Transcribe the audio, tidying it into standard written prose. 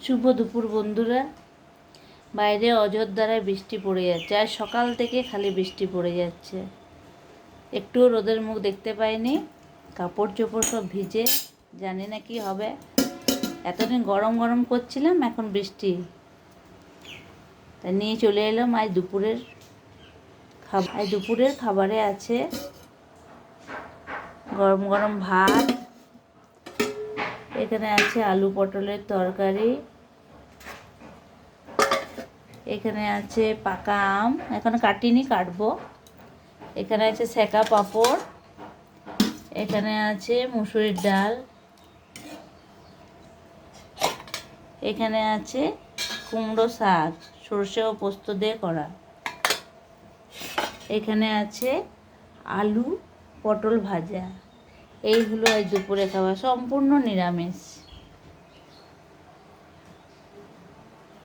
শুভ দুপুর বন্ধুরা। বাইরে অঝোরধারায় বৃষ্টি পড়ে যাচ্ছে, আর সকাল থেকে খালি বৃষ্টি পড়ে যাচ্ছে, একটুও রোদের মুখ দেখতে পাইনি। কাপড় চোপড় সব ভিজে, জানি না কি হবে। এতদিন গরম গরম করছিলাম, এখন বৃষ্টি। তাই নিয়ে চলে এলাম আজ দুপুরের খাবার। আজ দুপুরের খাবারে আছে গরম গরম ভাত, এখানে আছে আলু পটলের তরকারি, এখানে আছে পাকা আম, এখনো কাটিনি, কাটবো। এখানে আছে সেকা পাঁপড়, এখানে আছে মুসুরির ডাল, এখানে আছে কুমড়ো শাক সর্ষে ও পোস্ত দিয়ে করা, এখানে আছে আলু পটল ভাজা। এইগুলো আজ দুপুরে খাওয়া, সম্পূর্ণ নিরামিষ।